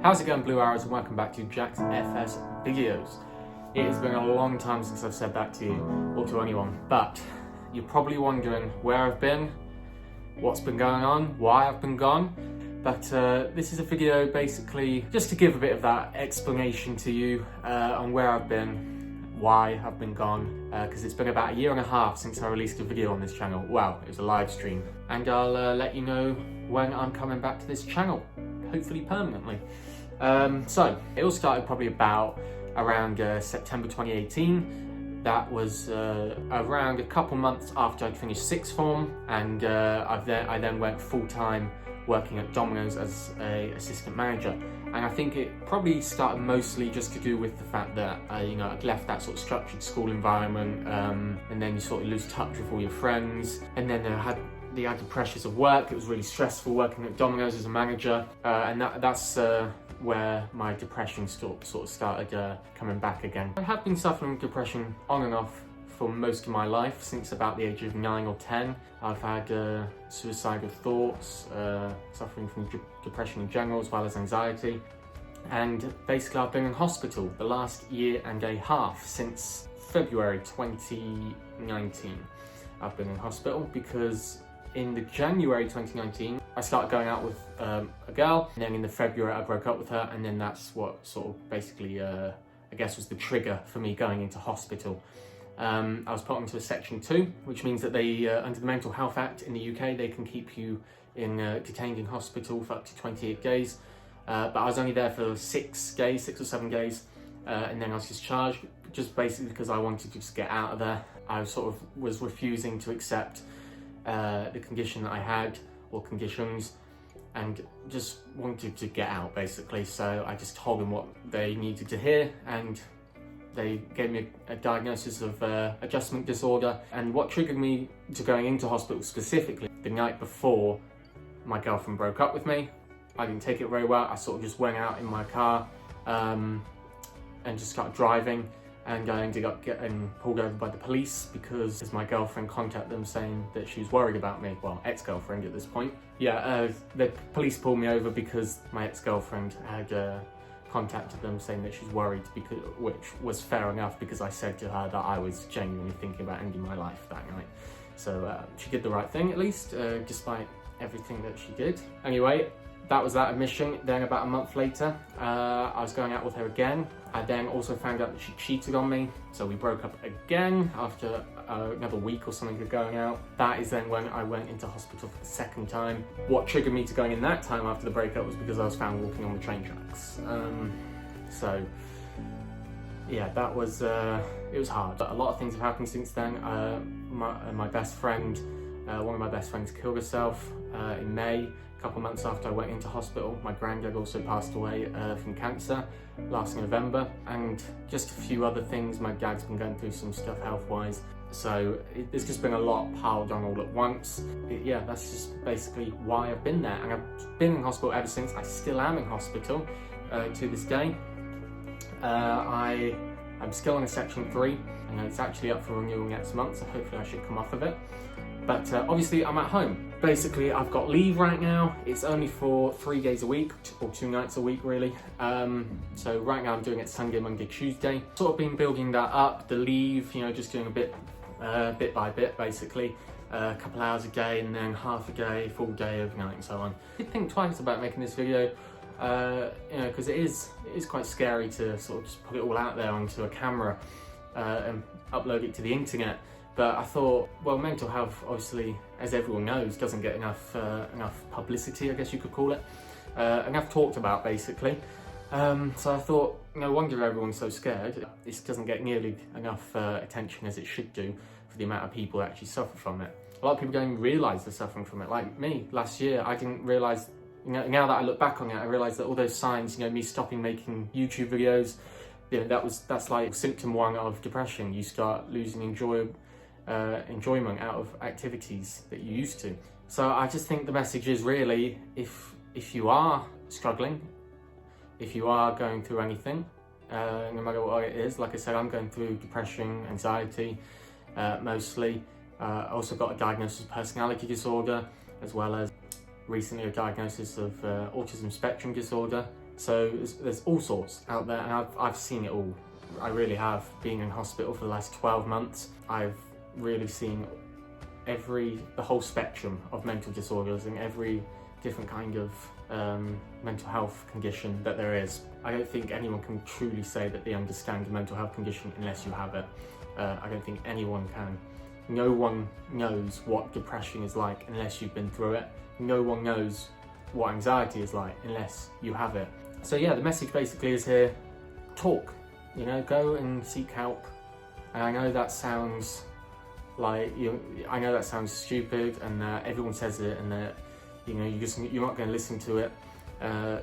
How's it going, Blue Arrows, and welcome back to Jack's FS videos. It has been a long time since I've said that to you, or to anyone, but you're probably wondering where I've been, what's been going on, why I've been gone. But this is a video basically just to give a bit of that explanation to you on where I've been, why I've been gone, because it's been about 1.5 years since I released a video on this channel. Well, it was a live stream, and I'll let you know when I'm coming back to this channel, hopefully permanently. So it all started probably about around September 2018. That was around a couple months after I'd finished sixth form, and I then went full-time working at Domino's as an assistant manager. And I think it probably started mostly just to do with the fact that I'd left that sort of structured school environment, and then you sort of lose touch with all your friends, and then I had the added pressures of work. It was really stressful working at Domino's as a manager, and that's where my depression sort of started coming back again. I have been suffering depression on and off for most of my life. Since about the age of 9 or 10, I've had suicidal thoughts, suffering from depression in general, as well as anxiety. And basically I've been in hospital the last 1.5 years, since February 2019. I've been in hospital because in the January 2019, I started going out with a girl, and then in the February I broke up with her, and then that's what sort of basically, I guess, was the trigger for me going into hospital. I was put onto a Section 2, which means that they, under the Mental Health Act in the UK, they can keep you detained in hospital for up to 28 days. But I was only there for 6 or 7 days, and then I was discharged, just basically because I wanted to just get out of there. I sort of was refusing to accept the condition that I had, or conditions, and just wanted to get out basically. So I just told them what they needed to hear, and they gave me a diagnosis of adjustment disorder. And what triggered me to going into hospital specifically, the night before my girlfriend broke up with me, I didn't take it very well. I sort of just went out in my car and just started driving, and I ended up getting pulled over by the police because my girlfriend contacted them saying that she was worried about me. Well, ex-girlfriend at this point. Yeah, the police pulled me over because my ex-girlfriend had contacted them saying that she's worried, which was fair enough, because I said to her that I was genuinely thinking about ending my life that night. So she did the right thing, at least, despite everything that she did. Anyway, that was that admission. Then about a month later, I was going out with her again. I then also found out that she cheated on me, so we broke up again after another week or something of going out. That is then when I went into hospital for the second time. What triggered me to going in that time after the breakup was because I was found walking on the train tracks. So yeah, that was, it was hard. But a lot of things have happened since then. My best friend, one of my best friends killed herself in May. A couple months after I went into hospital. My granddad also passed away from cancer last November, and just a few other things. My dad's been going through some stuff health-wise, so there's just been a lot piled on all at once. Yeah, that's just basically why I've been there, and I've been in hospital ever since. I still am in hospital to this day. I'm still on a Section 3, and it's actually up for renewal next month, so hopefully I should come off of it. But obviously I'm at home. Basically, I've got leave right now. It's only for 3 days a week, or 2 nights a week really. So right now I'm doing it Sunday, Monday, Tuesday. Sort of been building that up, the leave, just doing a bit by bit basically. A couple hours a day, and then half a day, full day, overnight, and so on. I did think twice about making this video, because it is quite scary to sort of just put it all out there onto a camera and upload it to the internet. But I thought, well, mental health, obviously, as everyone knows, doesn't get enough publicity, I guess you could call it, enough talked about, basically. So I thought, no wonder everyone's so scared. This doesn't get nearly enough attention as it should do for the amount of people that actually suffer from it. A lot of people don't even realise they're suffering from it. Like me, last year, I didn't realise, now that I look back on it, I realise that all those signs, me stopping making YouTube videos, that's like symptom 1 of depression. You start losing enjoyment out of activities that you used to. So I just think the message is really, if you are struggling, if you are going through anything, no matter what it is, like I said, I'm going through depression, anxiety, mostly. I also got a diagnosis of personality disorder, as well as recently a diagnosis of autism spectrum disorder. So there's all sorts out there, and I've seen it all. I really have. Being in hospital for the last 12 months, I've really seen the whole spectrum of mental disorders and every different kind of mental health condition that there is. I don't think anyone can truly say that they understand a mental health condition unless you have it. I don't think anyone can. No one knows what depression is like unless you've been through it. No one knows what anxiety is like unless you have it. So yeah, the message basically is here: talk, go and seek help. And I know that sounds I know that sounds stupid, and everyone says it, and that you're not going to listen to it,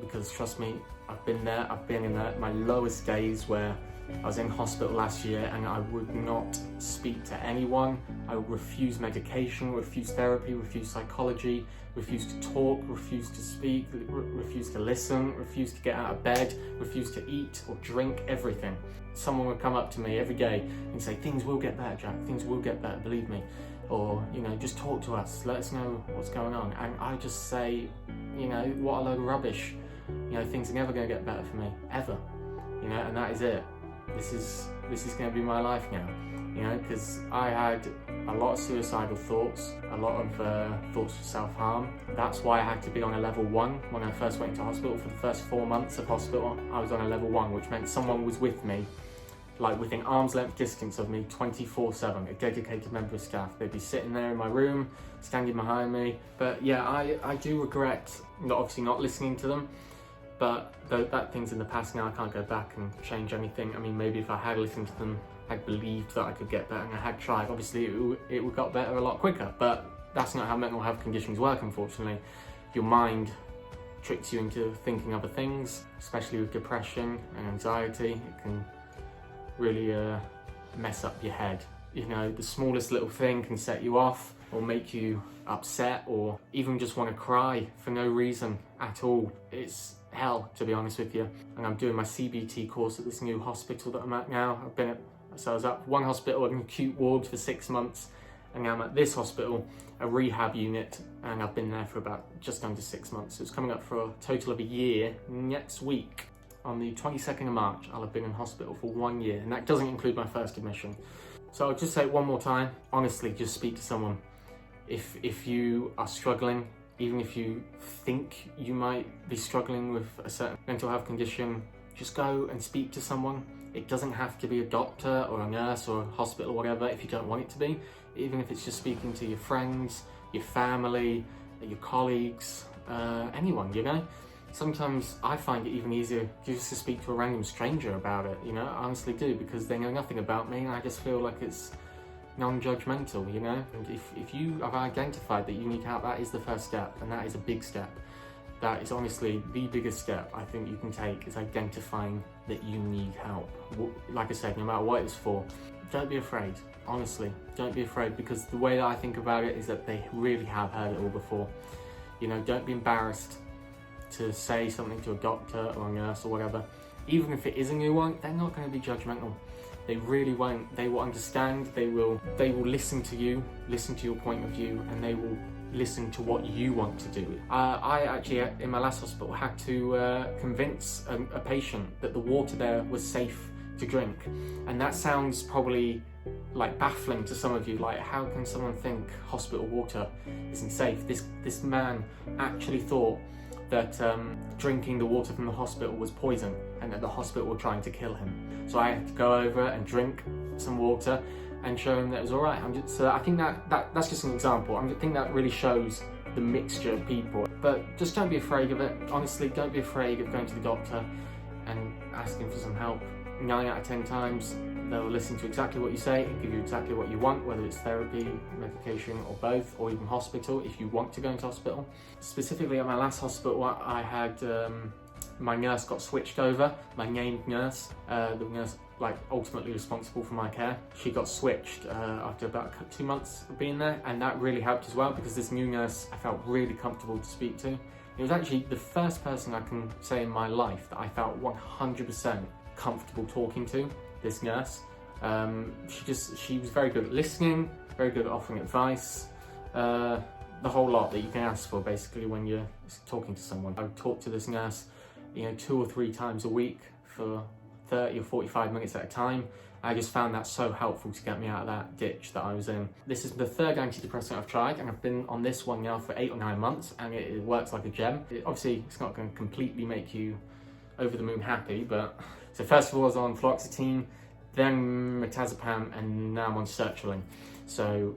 because trust me, I've been there. I've been in my lowest days where I was in hospital last year, and I would not speak to anyone. I would refuse medication, refuse therapy, refuse psychology, refuse to talk, refuse to speak, refuse to listen, refuse to get out of bed, refuse to eat or drink, everything. Someone would come up to me every day and say, "Things will get better, Jack, things will get better, believe me." Or, just talk to us, let us know what's going on. And I just say, what a load of rubbish. Things are never going to get better for me, ever. And that is it. This is going to be my life now, because I had a lot of suicidal thoughts, a lot of thoughts of self-harm. That's why I had to be on a level 1 when I first went to hospital. For the first 4 months of hospital, I was on a level 1, which meant someone was with me, like within arm's length distance of me 24/7, a dedicated member of staff. They'd be sitting there in my room, standing behind me. But yeah, I do regret obviously not listening to them. But that thing's in the past now. I can't go back and change anything. I mean, maybe if I had listened to them, I'd believed that I could get better, and I had tried. Obviously, it would got better a lot quicker. But that's not how mental health conditions work, unfortunately. Your mind tricks you into thinking other things, especially with depression and anxiety. It can really mess up your head. The smallest little thing can set you off, or make you upset, or even just want to cry for no reason at all. It's hell, to be honest with you. And I'm doing my CBT course at this new hospital that I'm at now. I was at one hospital, an acute ward for 6 months, and now I'm at this hospital, a rehab unit, and I've been there for about just under 6 months. So it's coming up for a total of a year next week. On the 22nd of March, I'll have been in hospital for 1 year, and that doesn't include my first admission. So I'll just say it one more time, honestly, just speak to someone. If you are struggling, even if you think you might be struggling with a certain mental health condition, just go and speak to someone. It doesn't have to be a doctor or a nurse or a hospital or whatever if you don't want it to be. Even if it's just speaking to your friends, your family, your colleagues, anyone, Sometimes I find it even easier just to speak to a random stranger about it, I honestly do, because they know nothing about me, and I just feel like it's non-judgmental, And if you have identified that you need help, that is the first step, and that is a big step. That is honestly the biggest step I think you can take, is identifying that you need help. Like I said, no matter what it's for, don't be afraid. Honestly, don't be afraid, because the way that I think about it is that they really have heard it all before. Don't be embarrassed to say something to a doctor or a nurse or whatever. Even if it is a new one, they're not going to be judgmental. They really won't. They will understand. They will listen to you, listen to your point of view, and they will listen to what you want to do. I actually, in my last hospital, had to convince a patient that the water there was safe to drink. And that sounds probably like baffling to some of you, like how can someone think hospital water isn't safe? This man actually thought that drinking the water from the hospital was poison, and that the hospital were trying to kill him. So I had to go over and drink some water and show him that it was all right. So I think that's just an example. I think that really shows the mixture of people. But just don't be afraid of it. Honestly, don't be afraid of going to the doctor and asking for some help. 9 out of 10 times, they'll listen to exactly what you say and give you exactly what you want, whether it's therapy, medication, or both, or even hospital if you want to go into hospital. Specifically at my last hospital, I had my nurse got switched over, my named nurse, the nurse ultimately responsible for my care. She got switched after about 2 months of being there, and that really helped as well, because this new nurse I felt really comfortable to speak to. It was actually the first person I can say in my life that I felt 100% comfortable talking to, this nurse. She was very good at listening, very good at offering advice, the whole lot that you can ask for basically when you're talking to someone. I would talk to this nurse 2 or 3 times a week for 30 or 45 minutes at a time. I just found that so helpful to get me out of that ditch that I was in. This is the 3rd antidepressant I've tried, and I've been on this one now for 8 or 9 months, and it works like a gem. Obviously, it's not going to completely make you over the moon happy, but so first of all I was on fluoxetine, then mirtazapam, and now I'm on sertraline. So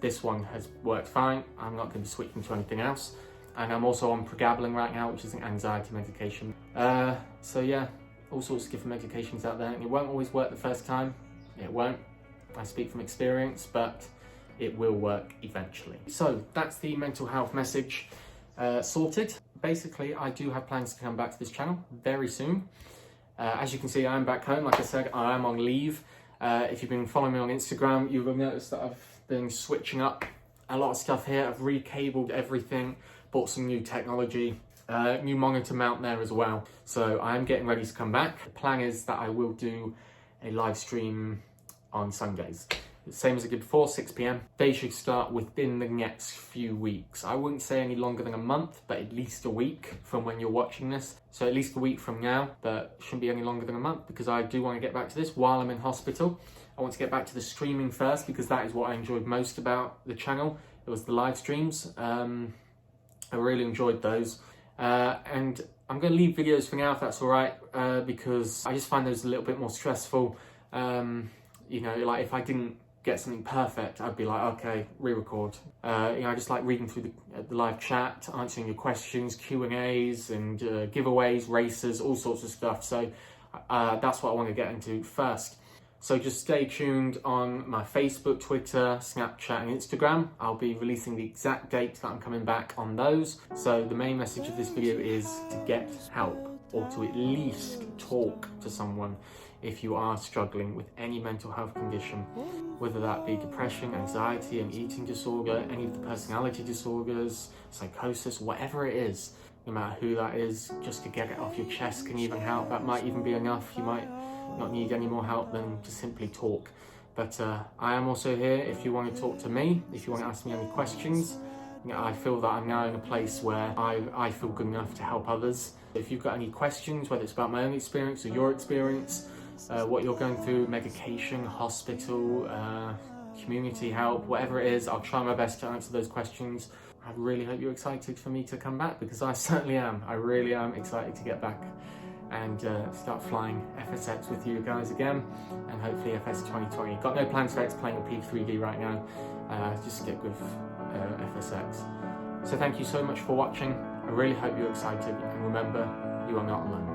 this one has worked fine. I'm not going to be switching to anything else. And I'm also on pregabalin right now, which is an anxiety medication. So yeah, all sorts of different medications out there, and it won't always work the first time. It won't. I speak from experience, but it will work eventually. So that's the mental health message sorted. Basically, I do have plans to come back to this channel very soon. As you can see, I am back home. Like I said, I am on leave. If you've been following me on Instagram, you will have noticed that I've been switching up a lot of stuff here. I've recabled everything, bought some new technology, new monitor mount there as well. So I am getting ready to come back. The plan is that I will do a live stream on Sundays. Same as I did before, 6 p.m. They should start within the next few weeks. I wouldn't say any longer than a month, but at least a week from when you're watching this. So at least a week from now, but shouldn't be any longer than a month, because I do want to get back to this while I'm in hospital. I want to get back to the streaming first, because that is what I enjoyed most about the channel. It was the live streams. I really enjoyed those. And I'm going to leave videos for now, if that's all right, because I just find those a little bit more stressful. Like if I didn't get something perfect, I'd be like, okay, re-record. I just like reading through the live chat, answering your questions, Q&As, and giveaways, races, all sorts of stuff. So that's what I want to get into first. So just stay tuned on my Facebook, Twitter, Snapchat, and Instagram. I'll be releasing the exact date that I'm coming back on those. So the main message of this video is to get help, or to at least talk to someone if you are struggling with any mental health condition, whether that be depression, anxiety, an eating disorder, any of the personality disorders, psychosis, whatever it is. No matter who that is, just to get it off your chest can even help. That might even be enough. You might not need any more help than to simply talk. But I am also here if you want to talk to me, if you want to ask me any questions. I feel that I'm now in a place where I feel good enough to help others. If you've got any questions, whether it's about my own experience or your experience, what you're going through, medication, hospital, community help, whatever it is, I'll try my best to answer those questions. I really hope you're excited for me to come back, because I certainly am. I really am excited to get back and start flying FSX with you guys again, and hopefully FS 2020. Got no plans for X-Plane or P3D right now, just stick with FSX. So thank you so much for watching. I really hope you're excited, and remember, you are not alone.